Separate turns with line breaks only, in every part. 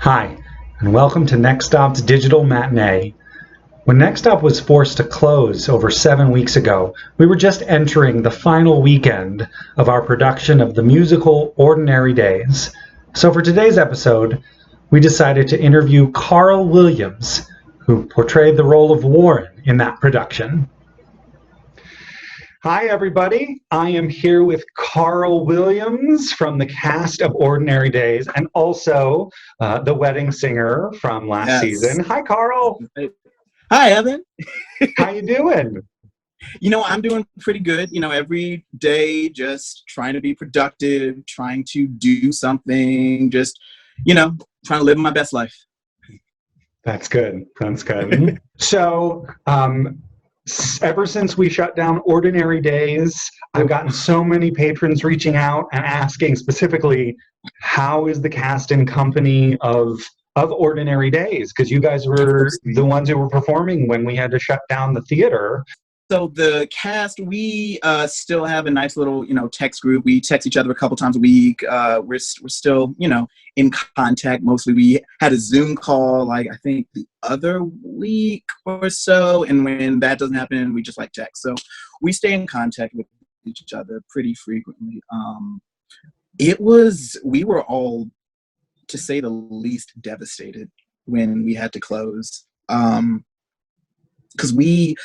Hi, and welcome to NextStop's Digital Matinee. When NextStop was forced to close over 7 weeks ago, we were just entering the final weekend of our production of the musical Ordinary Days. So for today's episode, we decided to interview Carl Williams, who portrayed the role of Warren in that production. Hi, everybody. I am here with Carl Williams from the cast of Ordinary Days and also the wedding singer from last season. Hi, Carl.
Hi, Evan.
How you doing?
I'm doing pretty good. Every day just trying to be productive, trying to do something, just, trying to live my best life.
That's good. That's good. So, ever since we shut down Ordinary Days, I've gotten so many patrons reaching out and asking specifically, how is the cast and company of Ordinary Days? Because you guys were the ones who were performing when we had to shut down the theater.
So the cast, we still have a nice little, text group. We text each other a couple times a week. We're still, in contact. Mostly we had a Zoom call, I think the other week or so. And when that doesn't happen, we just text. So we stay in contact with each other pretty frequently. We were all, to say the least, devastated when we had to close. Because we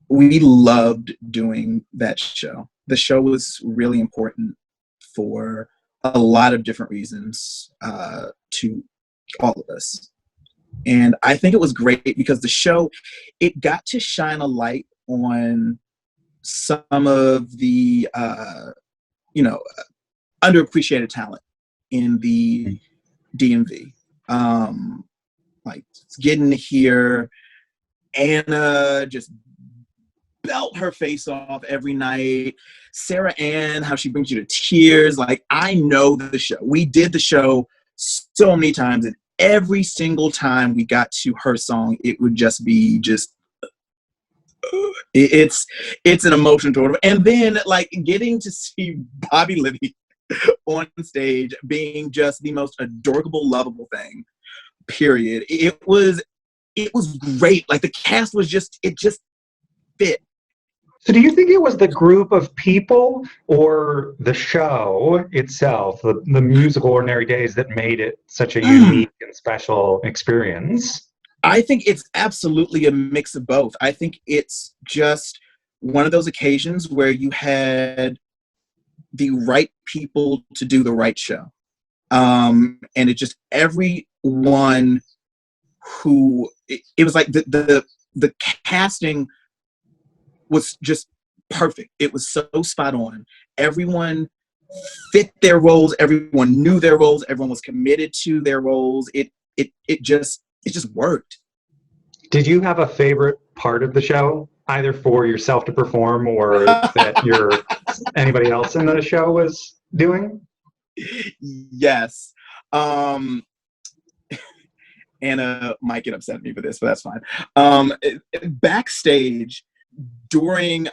loved doing that show. The show was really important for a lot of different reasons to all of us. And I think it was great because the show, it got to shine a light on some of the, underappreciated talent in the DMV. Getting to hear Anna just belt her face off every night. Sarah Ann, how she brings you to tears. I know the show. We did the show so many times, and every single time we got to her song, it would just be it's an emotional tour. And then getting to see Bobby Libby on stage being just the most adorable, lovable thing, period. It was great. The cast was it just fit.
So do you think it was the group of people or the show itself, the musical Ordinary Days, that made it such a unique and special experience?
I think it's absolutely a mix of both. I think it's just one of those occasions where you had the right people to do the right show. And it just, everyone who, it was the casting was just perfect. It was so spot on. Everyone fit their roles. Everyone knew their roles. Everyone was committed to their roles. It just worked.
Did you have a favorite part of the show, either for yourself to perform or that anybody else in the show was doing?
Yes. Anna might get upset at me for this, but that's fine. Backstage, during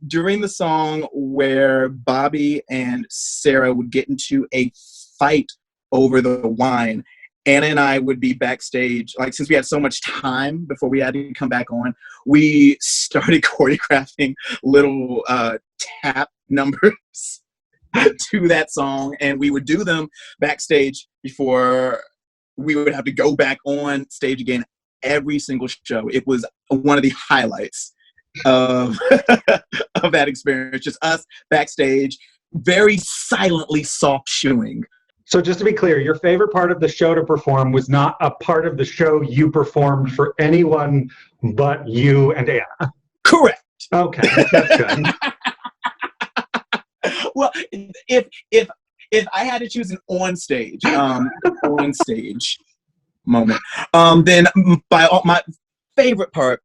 during the song where Bobby and Sarah would get into a fight over the wine, Anna and I would be backstage. Since we had so much time before we had to come back on, we started choreographing little tap numbers to that song, and we would do them backstage before we would have to go back on stage again every single show. It was one of the highlights of of that experience. Just us backstage, very silently soft shoeing.
So just to be clear, your favorite part of the show to perform was not a part of the show you performed for anyone but you and Anna.
Correct.
Okay, that's good.
Well, if I had to choose an on stage moment, then my favorite part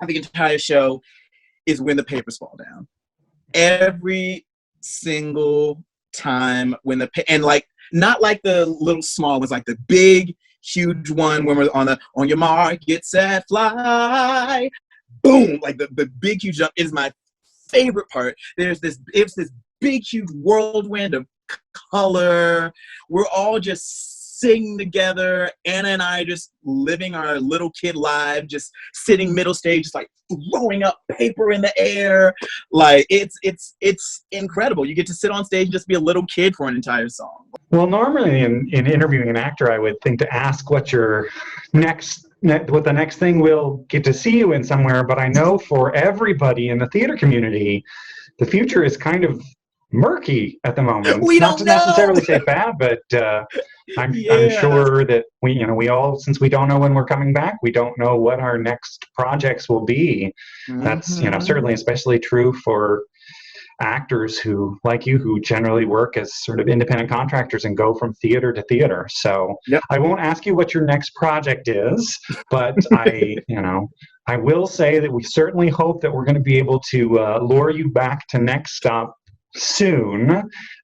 of the entire show is when the papers fall down. Every single time when not the little small ones, the big, huge one when we're on your mark, get set, fly, boom, the big, huge jump is my favorite part. It's this big, huge whirlwind of color. We're all just singing together. Anna and I just living our little kid life, just sitting middle stage, just like throwing up paper in the air. Like it's incredible. You get to sit on stage and just be a little kid for an entire song.
Well, normally in interviewing an actor, I would think to ask what your what the next thing we'll get to see you in somewhere. But I know for everybody in the theater community, the future is kind of murky at the moment.
We
Not
don't
to
know.
necessarily say bad, but I'm sure that we all, since we don't know when we're coming back, we don't know what our next projects will be. That's certainly especially true for actors who, like you, who generally work as sort of independent contractors and go from theater to theater. So I won't ask you what your next project is, but I will say that we certainly hope that we're going to be able to lure you back to NextStop soon,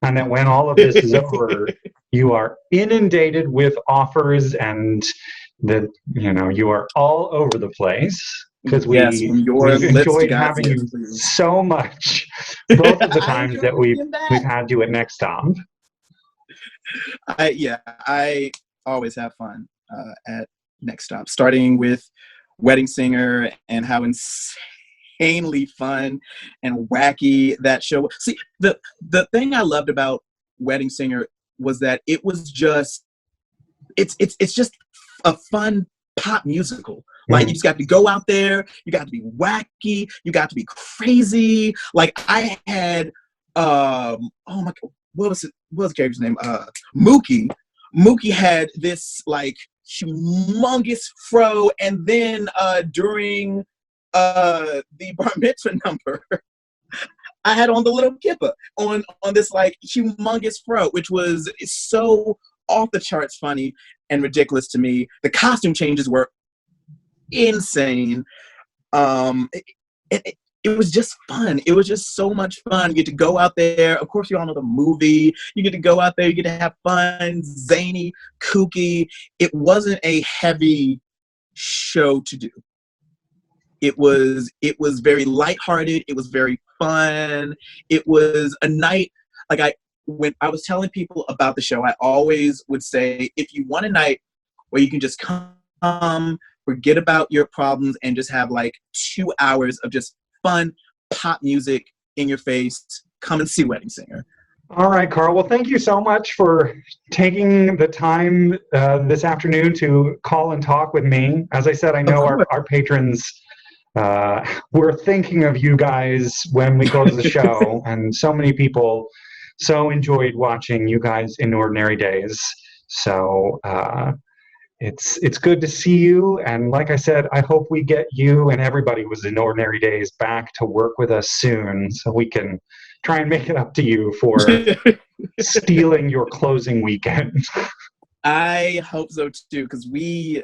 and that when all of this is over, you are inundated with offers and that you are all over the place, because we've enjoyed having you so much both of the times that we've had you at NextStop.
I always have fun at NextStop, starting with Wedding Singer and how insanely fun and wacky that show. See, the thing I loved about Wedding Singer was that it was just it's just a fun pop musical. Like you just got to go out there, you got to be wacky, you got to be crazy. Like I had oh my god, what was the character's name? Mookie. Mookie had this like humongous fro, and then during the bar mitzvah number, I had on the little kippa on this like humongous fro, which was so off the charts funny and ridiculous to me. The costume changes were insane. It was just fun. It was just so much fun. You get to go out there. Of course, you all know the movie. You get to go out there. You get to have fun, zany, kooky. It wasn't a heavy show to do. It was very lighthearted. It was very fun. It was a night, like when I was telling people about the show, I always would say, if you want a night where you can just come, forget about your problems, and just have like 2 hours of just fun pop music in your face, come and see Wedding Singer.
All right, Carl. Well, thank you so much for taking the time this afternoon to call and talk with me. As I said, I know our patrons were thinking of you guys when we closed the show, and so many people so enjoyed watching you guys in Ordinary Days. So it's good to see you, and like I said, I hope we get you and everybody who was in Ordinary Days back to work with us soon, so we can try and make it up to you for stealing your closing weekend.
I hope so too, because we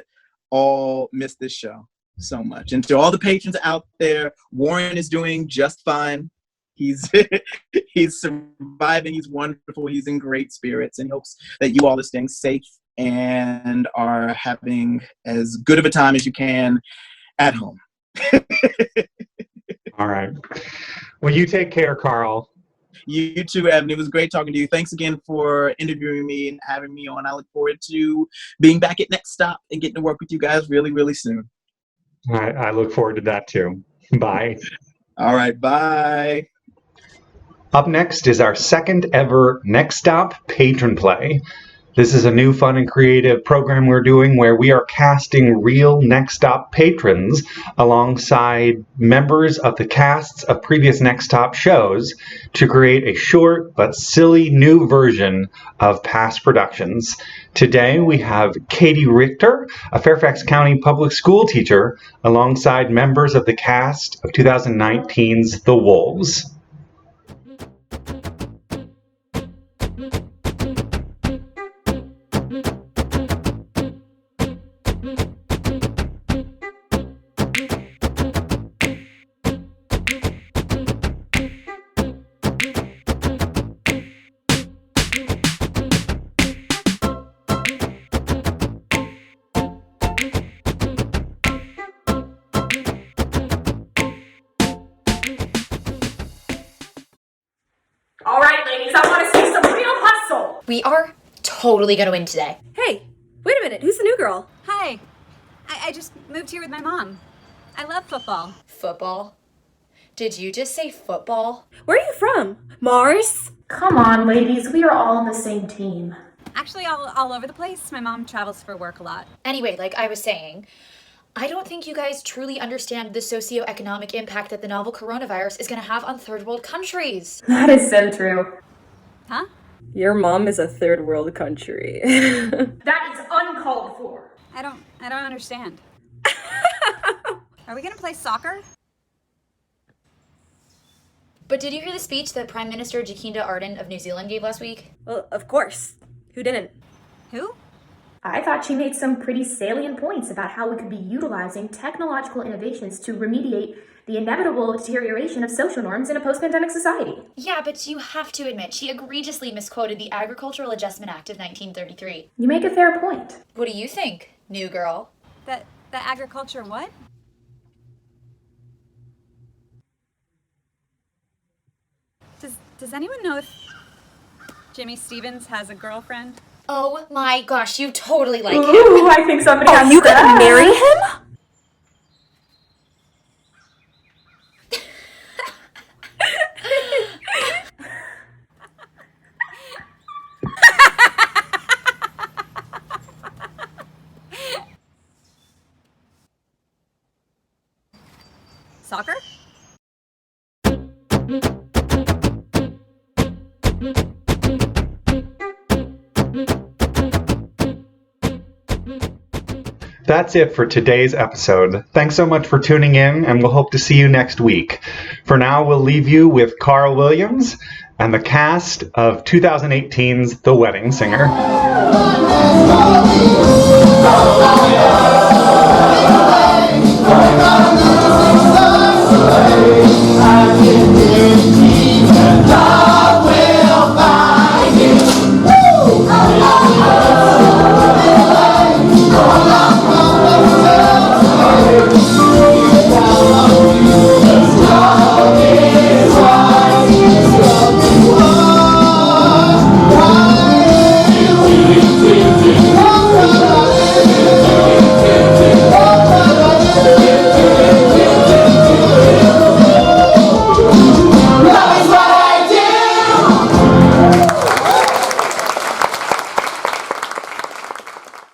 all miss this show so much. And to all the patrons out there, Warren is doing just fine. He's surviving. He's wonderful. He's in great spirits, and he hopes that you all are staying safe and are having as good of a time as you can at home.
All right. Well, you take care, Carl.
You too, Evan. It was great talking to you. Thanks again for interviewing me and having me on. I look forward to being back at NextStop and getting to work with you guys really, really soon.
I look forward to that too. Bye.
All right. Bye.
Up next is our second ever NextStop Patron Play. This is a new, fun, and creative program we're doing where we are casting real NextStop patrons alongside members of the casts of previous NextStop shows to create a short but silly new version of past productions. Today we have Katie Richter, a Fairfax County public school teacher, alongside members of the cast of 2019's The Wolves.
All right, ladies, I want to see some real hustle. We are totally gonna win today.
Hey, wait a minute. Who's the new girl?
Hi. I just moved here with my mom. I love football.
Football? Did you just say football?
Where are you from? Mars?
Come on, ladies. We are all on the same team.
Actually, all over the place. My mom travels for work a lot.
Anyway, like I was saying, I don't think you guys truly understand the socioeconomic impact that the novel coronavirus is gonna have on third world countries.
That is so true.
Huh?
Your mom is a third world country.
That is uncalled for.
I don't understand. Are we gonna play soccer?
But did you hear the speech that Prime Minister Jacinda Ardern of New Zealand gave last week?
Well, of course. Who didn't?
Who?
I thought she made some pretty salient points about how we could be utilizing technological innovations to remediate the inevitable deterioration of social norms in a post-pandemic society.
Yeah, but you have to admit, she egregiously misquoted the Agricultural Adjustment Act of 1933.
You make a fair point.
What do you think, new girl?
The agriculture what? Does anyone know if Jimmy Stevens has a girlfriend?
Oh my gosh, you totally like him.
Ooh, I think somebody has
You gonna marry him?
Soccer?
That's it for today's episode. Thanks so much for tuning in, and we'll hope to see you next week. For now, we'll leave you with Carl Williams and the cast of 2018's The Wedding Singer.
Oh,